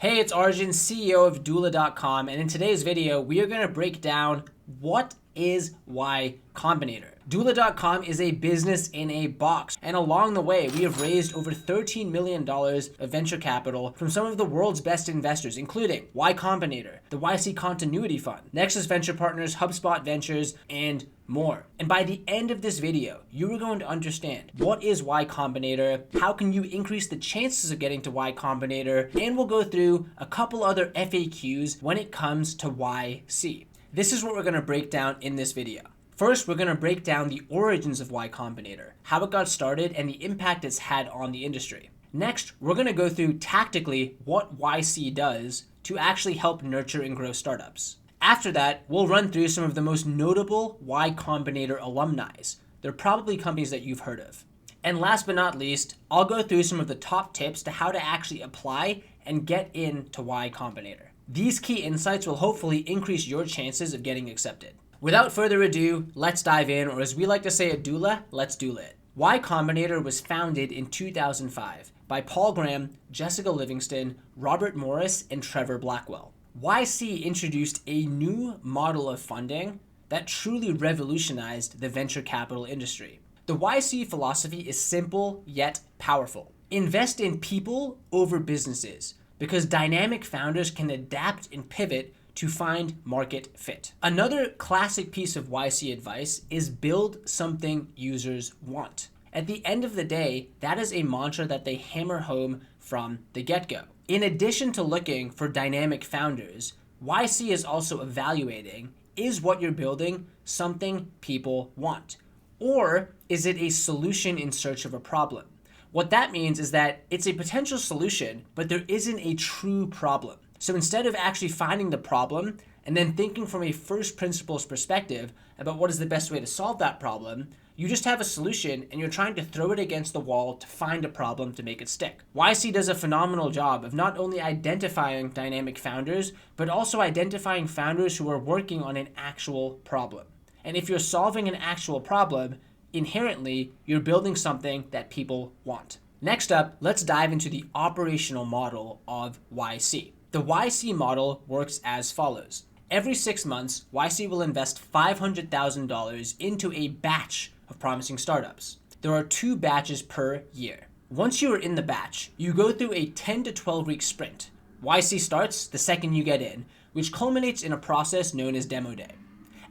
Hey, it's Arjun, CEO of doola.com, and in today's video, we are going to break down what is Y Combinator. Doola.com is a business in a box, and along the way, we have raised over $13 million of venture capital from some of the world's best investors, including Y Combinator, the YC Continuity Fund, Nexus Venture Partners, HubSpot Ventures, and more. And by the end of this video, you are going to understand what is Y Combinator, how can you increase the chances of getting to Y Combinator, and we'll go through a couple other FAQs when it comes to YC. This is what we're going to break down in this video. First, we're going to break down the origins of Y Combinator, how it got started, and the impact it's had on the industry. Next, we're going to go through tactically what YC does to actually help nurture and grow startups. After that, we'll run through some of the most notable Y Combinator alumni. They're probably companies that you've heard of. And last but not least, I'll go through some of the top tips to how to actually apply and get into Y Combinator. These key insights will hopefully increase your chances of getting accepted. Without further ado, let's dive in, or as we like to say at Doola, let's doola it. Y Combinator was founded in 2005 by Paul Graham, Jessica Livingston, Robert Morris, and Trevor Blackwell. YC introduced a new model of funding that truly revolutionized the venture capital industry. The YC philosophy is simple yet powerful. Invest in people over businesses because dynamic founders can adapt and pivot to find market fit. Another classic piece of YC advice is build something users want. At the end of the day, that is a mantra that they hammer home from the get-go. In addition to looking for dynamic founders, YC is also evaluating, is what you're building something people want? Or is it a solution in search of a problem? What that means is that it's a potential solution, but there isn't a true problem. So instead of actually finding the problem and then thinking from a first principles perspective about what is the best way to solve that problem, you just have a solution and you're trying to throw it against the wall to find a problem to make it stick. YC does a phenomenal job of not only identifying dynamic founders, but also identifying founders who are working on an actual problem. And if you're solving an actual problem, inherently, you're building something that people want. Next up, let's dive into the operational model of YC. The YC model works as follows. Every 6 months, YC will invest $500,000 into a batch of promising startups. There are 2 batches per year. Once you are in the batch, you go through a 10 to 12 week sprint. YC starts the second you get in, which culminates in a process known as Demo Day.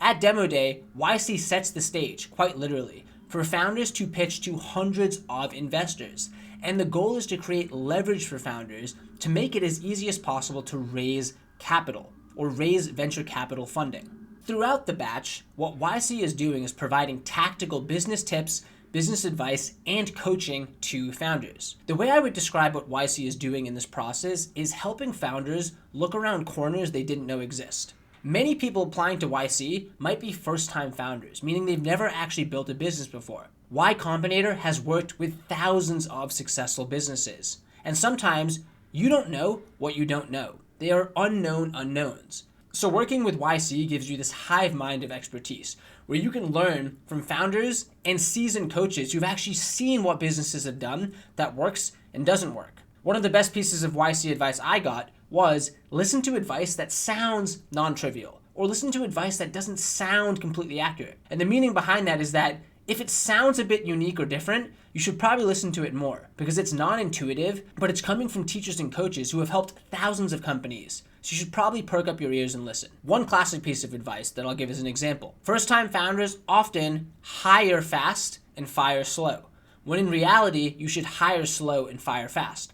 At Demo Day, YC sets the stage, quite literally, for founders to pitch to hundreds of investors. And the goal is to create leverage for founders to make it as easy as possible to raise capital or raise venture capital funding. Throughout the batch, what YC is doing is providing tactical business tips, business advice, and coaching to founders. The way I would describe what YC is doing in this process is helping founders look around corners they didn't know exist. Many people applying to YC might be first-time founders, meaning they've never actually built a business before. Y Combinator has worked with thousands of successful businesses. And sometimes you don't know what you don't know. They are unknown unknowns. So working with YC gives you this hive mind of expertise where you can learn from founders and seasoned coaches who've actually seen what businesses have done that works and doesn't work. One of the best pieces of YC advice I got was listen to advice that sounds non-trivial or listen to advice that doesn't sound completely accurate. And the meaning behind that is that if it sounds a bit unique or different, you should probably listen to it more because it's non-intuitive, but it's coming from teachers and coaches who have helped thousands of companies. So you should probably perk up your ears and listen. One classic piece of advice that I'll give as an example. First-time founders often hire fast and fire slow, when in reality, you should hire slow and fire fast.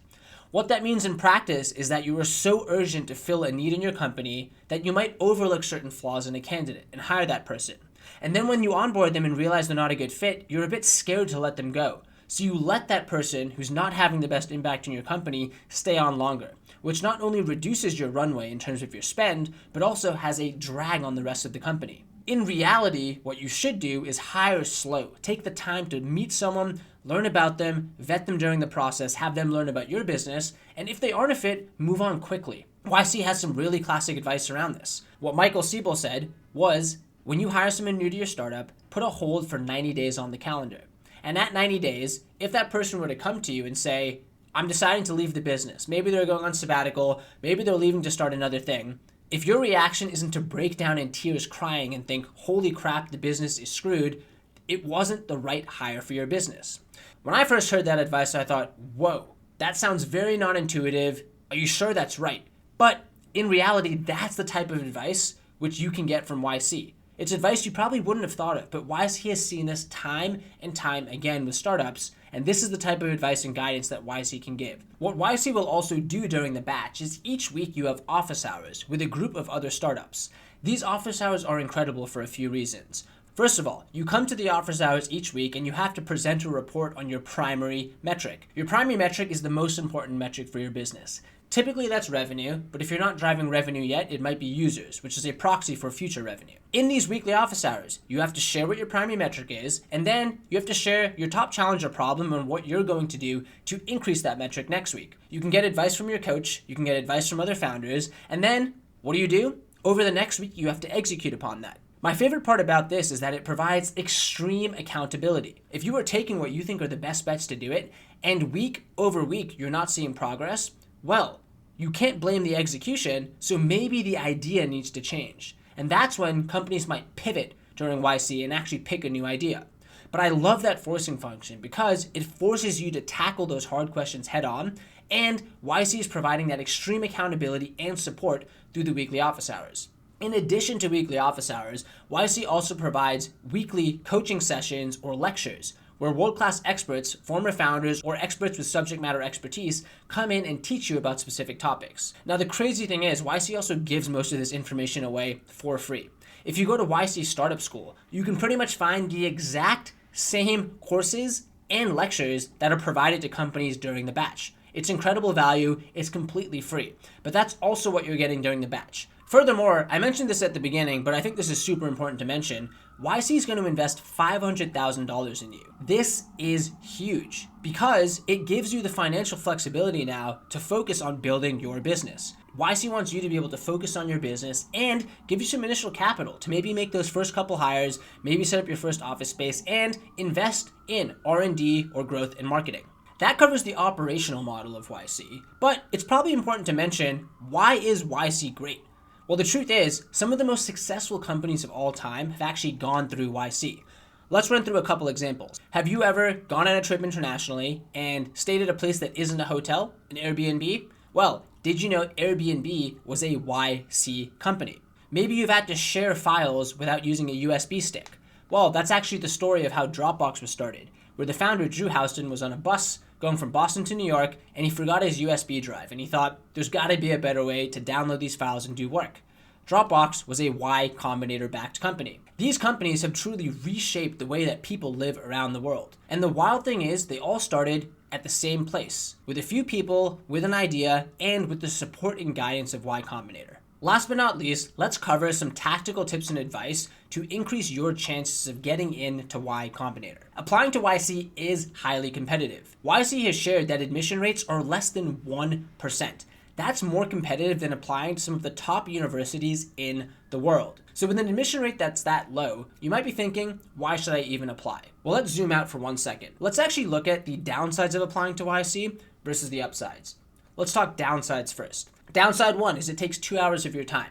What that means in practice is that you are so urgent to fill a need in your company that you might overlook certain flaws in a candidate and hire that person. And then when you onboard them and realize they're not a good fit, you're a bit scared to let them go. So you let that person who's not having the best impact in your company stay on longer, which not only reduces your runway in terms of your spend, but also has a drag on the rest of the company. In reality, what you should do is hire slow. Take the time to meet someone, learn about them, vet them during the process, have them learn about your business, and if they aren't a fit, move on quickly. YC has some really classic advice around this. What Michael Siebel said was, when you hire someone new to your startup, put a hold for 90 days on the calendar. And at 90 days, if that person were to come to you and say, I'm deciding to leave the business. Maybe they're going on sabbatical. Maybe they're leaving to start another thing. If your reaction isn't to break down in tears crying and think, holy crap, the business is screwed, it wasn't the right hire for your business. When I first heard that advice, I thought, whoa, that sounds very non-intuitive. Are you sure that's right? But in reality, that's the type of advice which you can get from YC. It's advice you probably wouldn't have thought of, but YC has seen this time and time again with startups, and this is the type of advice and guidance that YC can give. What YC will also do during the batch is each week you have office hours with a group of other startups. These office hours are incredible for a few reasons. First of all, you come to the office hours each week and you have to present a report on your primary metric. Your primary metric is the most important metric for your business. Typically that's revenue, but if you're not driving revenue yet, it might be users, which is a proxy for future revenue. In these weekly office hours, you have to share what your primary metric is, and then you have to share your top challenge or problem and what you're going to do to increase that metric next week. You can get advice from your coach, you can get advice from other founders, and then what do? Over the next week, you have to execute upon that. My favorite part about this is that it provides extreme accountability. If you are taking what you think are the best bets to do it, and week over week you're not seeing progress, well, you can't blame the execution, so maybe the idea needs to change. And that's when companies might pivot during YC and actually pick a new idea. But I love that forcing function because it forces you to tackle those hard questions head on, and YC is providing that extreme accountability and support through the weekly office hours. In addition to weekly office hours, YC also provides weekly coaching sessions or lectures where world-class experts, former founders, or experts with subject matter expertise come in and teach you about specific topics. Now, the crazy thing is, YC also gives most of this information away for free. If you go to YC Startup School, you can pretty much find the exact same courses and lectures that are provided to companies during the batch. It's incredible value, it's completely free, but that's also what you're getting during the batch. Furthermore, I mentioned this at the beginning, but I think this is super important to mention. YC is going to invest $500,000 in you. This is huge because it gives you the financial flexibility now to focus on building your business. YC wants you to be able to focus on your business and give you some initial capital to maybe make those first couple hires, maybe set up your first office space, and invest in R&D or growth and marketing. That covers the operational model of YC, but it's probably important to mention, why is YC great? Well, the truth is, some of the most successful companies of all time have actually gone through YC. Let's run through a couple examples. Have you ever gone on a trip internationally and stayed at a place that isn't a hotel, an Airbnb? Well, did you know Airbnb was a YC company? Maybe you've had to share files without using a USB stick. Well, that's actually the story of how Dropbox was started, where the founder, Drew Houston, was on a bus going from Boston to New York, and he forgot his USB drive, and he thought, there's gotta be a better way to download these files and do work. Dropbox was a Y Combinator-backed company. These companies have truly reshaped the way that people live around the world. And the wild thing is, they all started at the same place, with a few people, with an idea, and with the support and guidance of Y Combinator. Last but not least, let's cover some tactical tips and advice to increase your chances of getting into Y Combinator. Applying to YC is highly competitive. YC has shared that admission rates are less than 1%. That's more competitive than applying to some of the top universities in the world. So with an admission rate that's that low, you might be thinking, why should I even apply? Well, let's zoom out for 1 second. Let's actually look at the downsides of applying to YC versus the upsides. Let's talk downsides first. Downside 1 is it takes 2 hours of your time.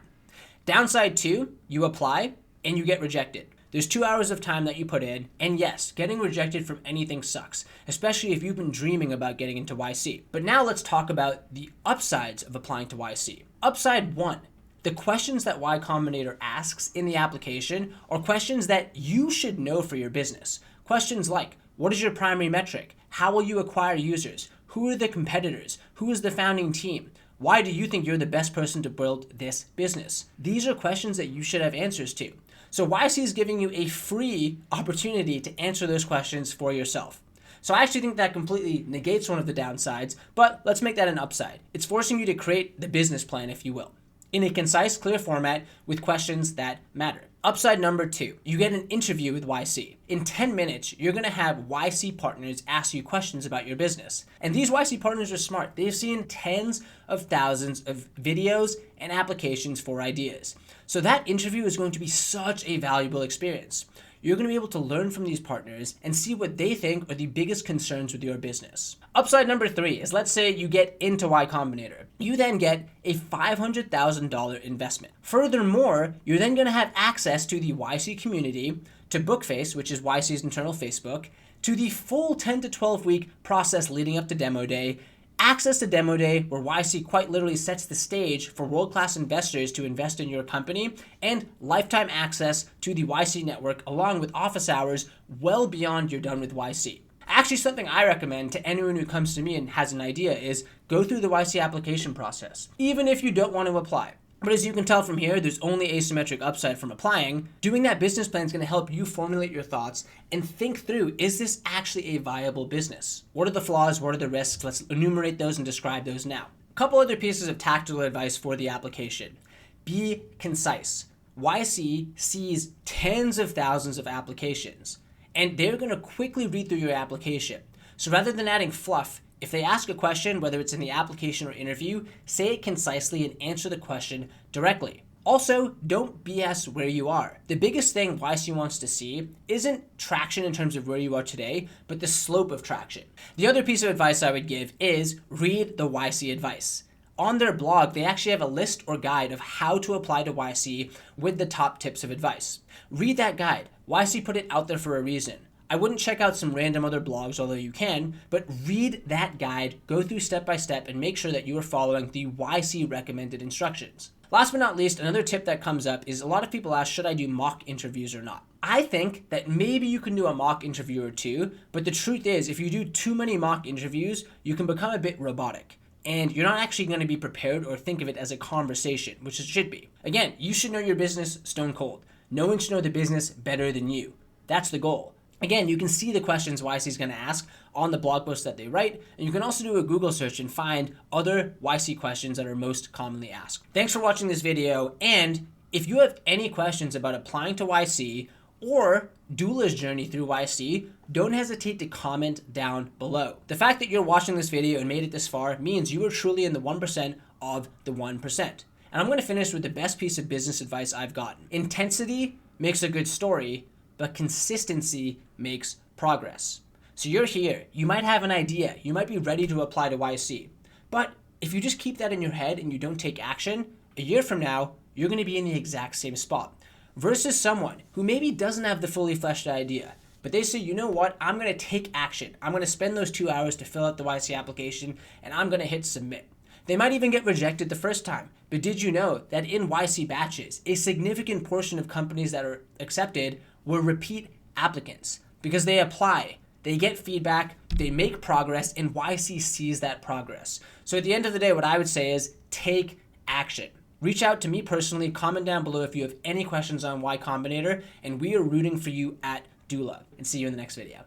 Downside 2, you apply and you get rejected. There's 2 hours of time that you put in, and yes, getting rejected from anything sucks, especially if you've been dreaming about getting into YC. But now let's talk about the upsides of applying to YC. Upside 1, the questions that Y Combinator asks in the application are questions that you should know for your business. Questions like, what is your primary metric? How will you acquire users? Who are the competitors? Who is the founding team? Why do you think you're the best person to build this business? These are questions that you should have answers to. So YC is giving you a free opportunity to answer those questions for yourself. So I actually think that completely negates one of the downsides, but let's make that an upside. It's forcing you to create the business plan, if you will, in a concise, clear format with questions that matter. Upside number 2, you get an interview with YC. In 10 minutes, you're gonna have YC partners ask you questions about your business. And these YC partners are smart. They've seen tens of thousands of videos and applications for ideas. So that interview is going to be such a valuable experience. you're going to be able to learn from these partners and see what they think are the biggest concerns with your business. Upside number 3 is, let's say you get into Y Combinator. You then get a $500,000 investment. Furthermore, you're then going to have access to the YC community, to Bookface, which is YC's internal Facebook, to the full 10 to 12 week process leading up to demo day, access to demo day where YC quite literally sets the stage for world-class investors to invest in your company, and lifetime access to the YC network along with office hours well beyond you're done with YC. Actually, something I recommend to anyone who comes to me and has an idea is go through the YC application process, even if you don't want to apply. But as you can tell from here, there's only asymmetric upside from applying. Doing that business plan is going to help you formulate your thoughts and think through, is this actually a viable business? What are the flaws? What are the risks? Let's enumerate those and describe those now. A couple other pieces of tactical advice for the application. Be concise. YC sees tens of thousands of applications, and they're going to quickly read through your application. So rather than adding fluff, if they ask a question, whether it's in the application or interview, say it concisely and answer the question directly. Also, don't BS where you are. The biggest thing YC wants to see isn't traction in terms of where you are today, but the slope of traction. The other piece of advice I would give is read the YC advice. On their blog, they actually have a list or guide of how to apply to YC with the top tips of advice. Read that guide. YC put it out there for a reason. I wouldn't check out some random other blogs, although you can, but read that guide, go through step by step, and make sure that you are following the YC recommended instructions. Last but not least, another tip that comes up is a lot of people ask, should I do mock interviews or not? I think that maybe you can do a mock interview or two, but the truth is, if you do too many mock interviews, you can become a bit robotic. And you're not actually going to be prepared or think of it as a conversation, which it should be. Again, you should know your business stone cold. No one should know the business better than you. That's the goal. Again, you can see the questions YC is going to ask on the blog post that they write, and you can also do a Google search and find other YC questions that are most commonly asked. Thanks for watching this video, and if you have any questions about applying to YC or doula's journey through YC, don't hesitate to comment down below. The fact that you're watching this video and made it this far means you are truly in the 1% of the 1%. And I'm going to finish with the best piece of business advice I've gotten. Intensity makes a good story, but consistency makes progress. So you're here, you might have an idea, you might be ready to apply to YC, but if you just keep that in your head and you don't take action, a year from now, you're going to be in the exact same spot. Versus someone who maybe doesn't have the fully fleshed idea, but they say, you know what, I'm going to take action. I'm going to spend those 2 hours to fill out the YC application, and I'm going to hit submit. They might even get rejected the first time, but did you know that in YC batches, a significant portion of companies that are accepted were repeat applicants because they apply, they get feedback, they make progress, and YC sees that progress. So at the end of the day, what I would say is take action. Reach out to me personally, comment down below if you have any questions on Y Combinator, and we are rooting for you at Doula. And see you in the next video.